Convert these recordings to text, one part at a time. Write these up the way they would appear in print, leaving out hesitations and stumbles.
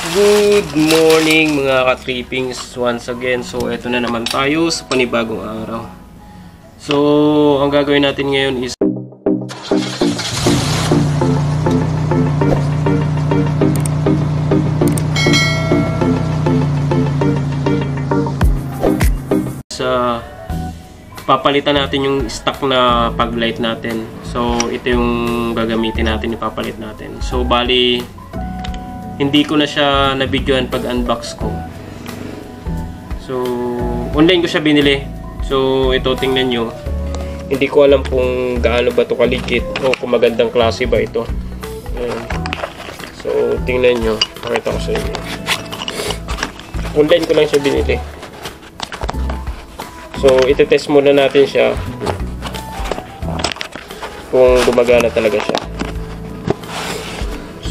Good morning mga ka-trippings once again. So eto na naman tayo sa panibagong araw. So ang gagawin natin ngayon is papalitan natin yung stock na pag light natin. So ito yung gagamitin natin, ipapalit natin. So bali hindi ko na siya na-videoan pag unbox ko. So online ko siya binili. So ito tingnan nyo. Hindi ko alam kung gaano ba ito kalikit o kung magandang klase ba ito. Ayan. So tingnan nyo. Pakita ko sa inyo. Online ko lang siya binili. So itetest muna natin siya kung gumagana talaga siya.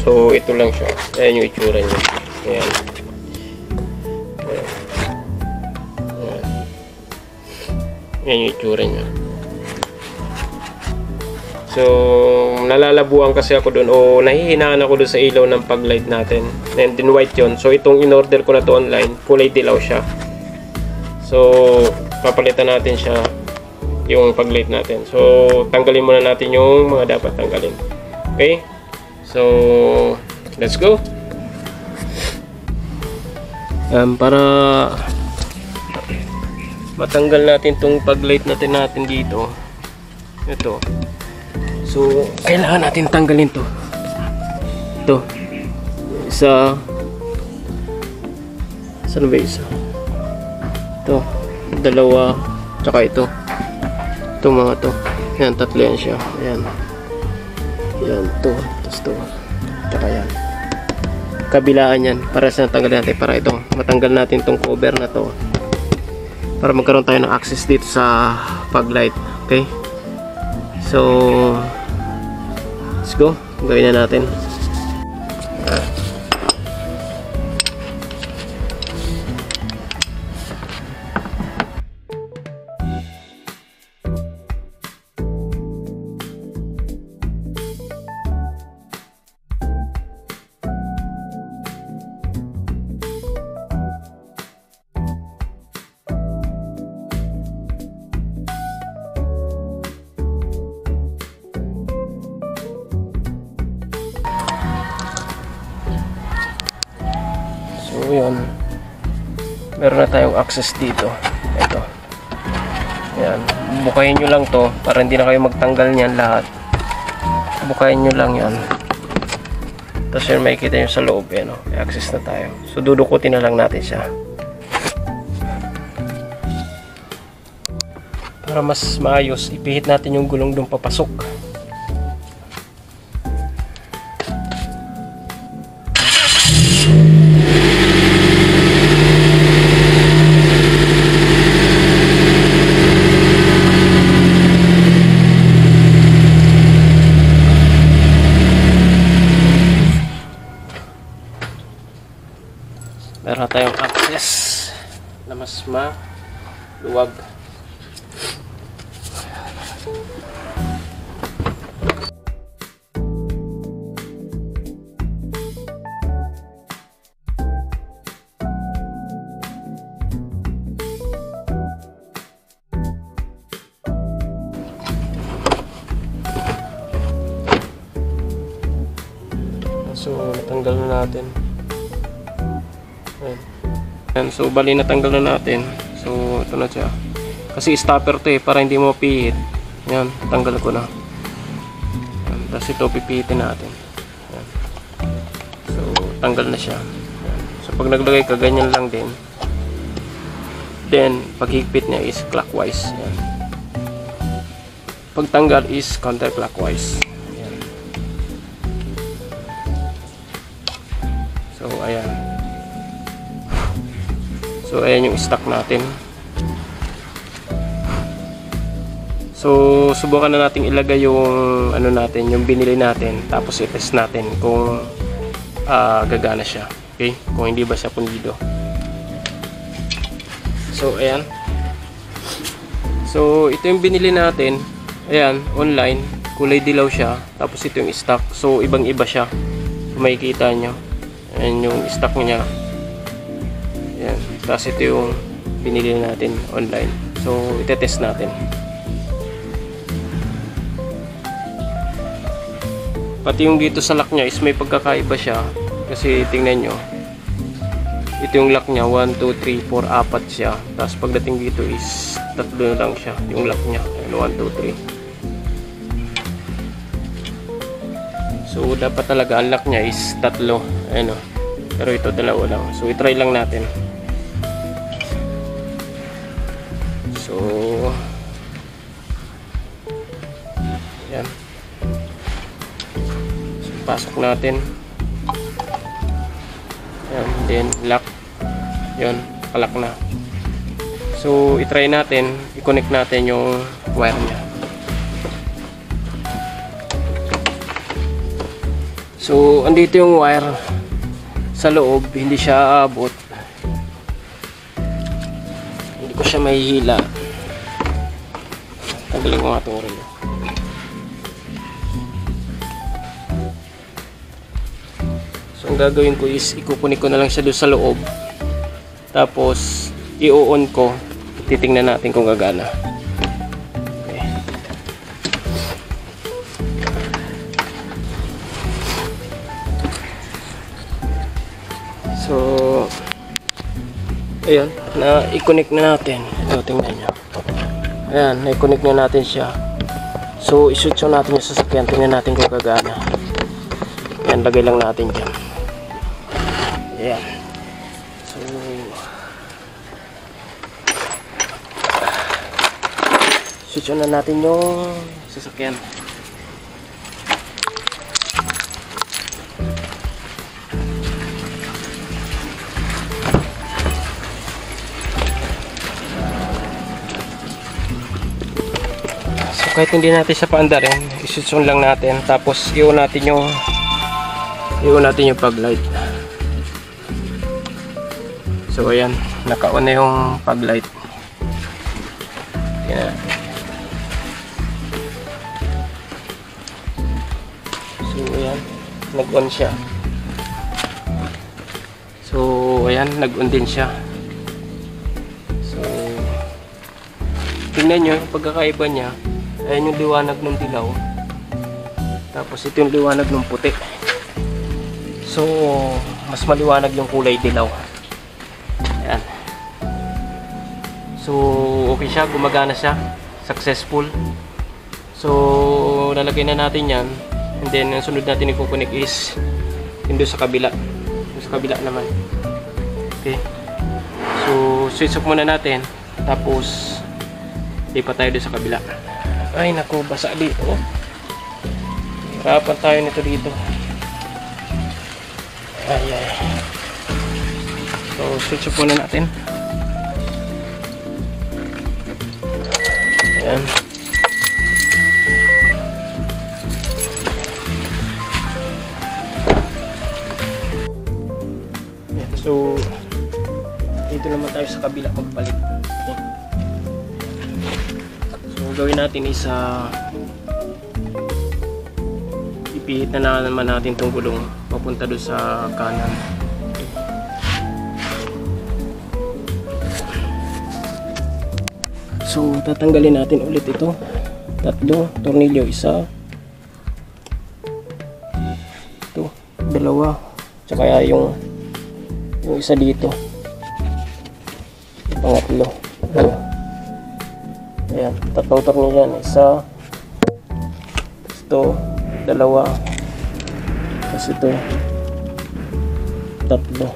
So ito lang siya. Ayan yung itsura niya. Ayan. Ayan. Ayan. Ayan yung itsura niya. So nalalabuan kasi ako doon o nahihinaan ako doon sa ilaw ng pag-light natin. And then white yun. So itong in-order ko na to online, kulay dilaw siya. So papalitan natin siya yung pag-light natin. So tanggalin muna natin yung mga dapat tanggalin. Okay? So let's go. Para matanggal natin tong pag-light natin dito. Ito. So kailangan natin tanggalin to. Ito. Isa. Saan ba isa? Ito. Dalawa. Tsaka ito. Ito mga to. Yan, tatlo yan siya. Ayan. Yan, to. Tapos to. Tsaka yan. Kabilaan yan. Para sa natanggal natin. Para ito. Matanggal natin tong cover na to. Para magkaroon tayo ng access dito sa pag-light. Okay? So, let's go. Gawin na natin. So yun, meron na tayong access dito. Ito. Ayan, bukayin nyo lang to para hindi na kayo magtanggal niyan lahat. Bukayin nyo lang yan. Tapos yun, makikita nyo sa loob. Ayan, may access na tayo. So dudukutin na lang natin siya para mas maayos. Ipihit natin yung gulong doon papasok. Meron na tayong access na mas maluwag. So natanggal na natin. Ayan. So bali natanggal na natin. So ito na siya. Kasi stopper to para hindi mo mapihit. Ayan, tanggal ko na. Ayan. Tapos ito pipihitin natin. Ayan. So tanggal na siya. Ayan. So pag naglagay ka ganyan lang din. Then paghigpit niya is clockwise. Ayan. Pag tanggal is counterclockwise. Ayan. So ayan. So ayan yung stock natin. So subukan na nating ilagay yung ano natin, yung binili natin, tapos i-test natin kung gagana siya. Okay? Kung hindi ba siya pundido. So ayan. So ito yung binili natin. Ayan, online, kulay dilaw siya. Tapos ito yung stock. So ibang iba siya. Kung makikita nyo. Ayan yung stock niya. Ayan. Tapos ito yung binili natin online. So, itetest natin. Pati yung dito sa lock niya is may pagkakaiba siya. Kasi tingnan nyo. Ito yung lock niya. 1, 2, 3, 4, 4 siya. Tapos pagdating dito is 3 na lang siya. Yung lock niya. 1, 2, 3. So, dapat talaga ang lock niya is 3. Ayan o. Pero ito 2 lang. So, itry lang natin. So, ayan. So, pasok natin. Ayan. Then, lock. Ayan. Kalak na. So, itry natin. I-connect natin yung wire niya. So, andito yung wire sa loob. Hindi siya aabot. Hindi ko siya mahihila. Tanggalin ko nga itong relo. So, ang gagawin ko is ikukunik ko na lang siya doon sa loob. Tapos, i-on ko. Titingnan natin kung gagana. Okay. So, ayan. Na-i-connect na natin. Ito, tingnan nyo. Ayan, na-connect na natin siya. So, i-switch natin yung sasakyan. Tingnan natin kung gagana. Ayan, lagay lang natin dyan. Ayan. So, switch na natin yung sasakyan. Kahit hindi natin siya paandarin, i-switch on lang natin, tapos i-on natin yung fog light. So ayan, naka-on na yung fog light. Ayan. So ayan, nag-on siya. So ayan, nag-on din siya. So tingnan nyo yung pagkakaiba niya. Ayan yung liwanag ng dilaw. Tapos ito yung liwanag ng puti. So, mas maliwanag yung kulay dilaw. Ayan. So, okay siya. Gumagana siya. Successful. So, lalagay na natin yan. And then, ang sunod natin i-connect is yung doon sa kabila. Doon sa kabila naman. Okay. So, switch off muna natin. Tapos, lipat tayo doon sa kabila. Ay naku, basa dito. Hirapan tayo nito dito. Ay. So, switch off muna natin. Ayan. Ayan. So, dito naman tayo sa kabila magpalit. Gawin natin is ipihit na naman natin itong gulong papunta doon sa kanan. So tatanggalin natin ulit ito. 3 tornilyo, isa, ito, 2, tsaka yung isa dito, pangatlo. Ayan, 3 tornilyo yan. Isa, ito, 2, tapos ito, 3.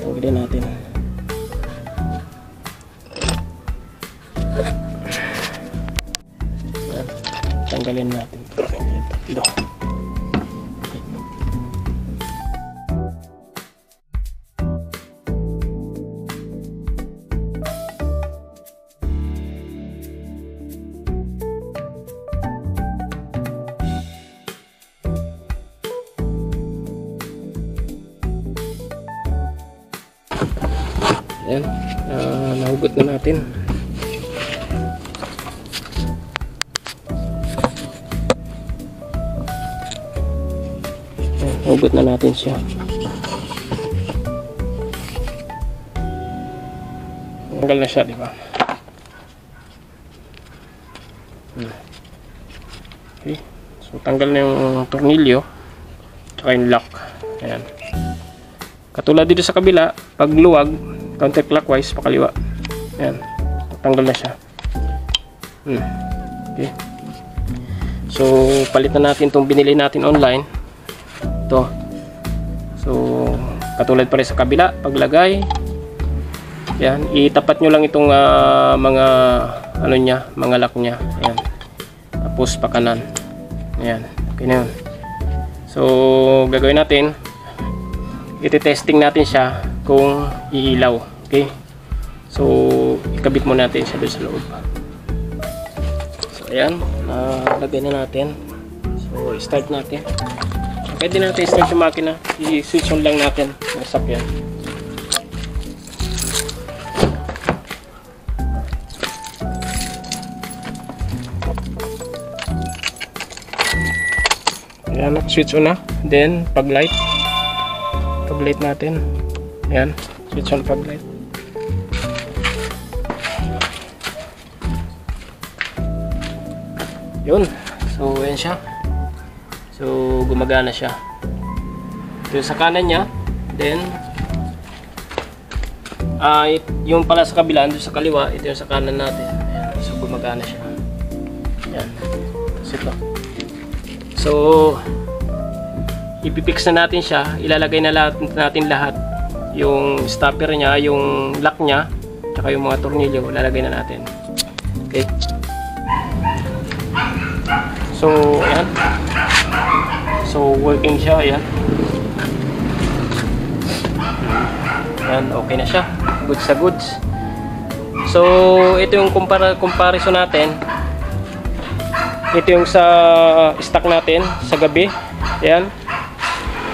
Tanggalin natin. Ayan, tanggalin natin. 3. Ayan, nahugot na natin. Ayan, nahugot na natin siya. tanggal na siya, di ba? Okay. So tanggal na yung tornilyo tsaka yung lock. Ayan. Katulad dito sa kabila, pag luwag, counterclockwise, pakaliwa. Ayan. Tanggal na siya. Okay. So palitan natin itong binili natin online. Ito. So katulad pa rin sa kabila, paglagay. Ayan. Itapat nyo lang itong mga ano niya, mga lock niya. Ayan. Tapos pa kanan. Ayan. Okay na yun. So gagawin natin, iti-testing natin siya kung iilaw. Okay. So ikabit mo natin siya doon sa loob. So ayan, lagay na natin. So start natin. Pwede natin start yung makina. I-switch on lang natin ang sakyan. Ayan, switch on na. Then pag light natin. Ayan, switch on pag light. Yun. So ayan siya. So gumagana siya. Ito sa kanan niya. Then yung pala sa kabila, doon sa kaliwa, ito yung sa kanan natin. Ayan. So gumagana siya. Ayan. Tapos ito. So ipipix na natin siya. Ilalagay na natin lahat. Yung stopper niya, yung lock niya, tsaka yung mga tornilyo, ilalagay na natin. Okay. So ayan. So working siya. Ayan. Ayan, okay na siya. Goods sa goods. So ito yung comparison natin. Ito yung sa stock natin sa gabi. Ayan.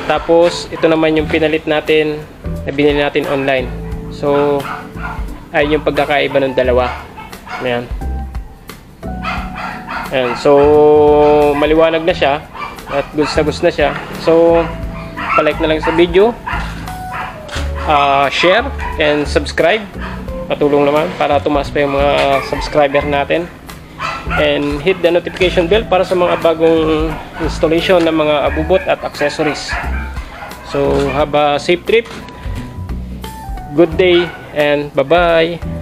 Tapos ito naman yung pinalit natin na binili natin online. So ay yung pagkakaiba ng dalawa. Ayan. Ayan. So maliwanag na siya at goods na siya. So palike na lang sa video, share and subscribe. Patulong naman para tumaas pa yung mga subscriber natin. And hit the notification bell para sa mga bagong installation ng mga abubot at accessories. So have a safe trip, good day, and bye bye.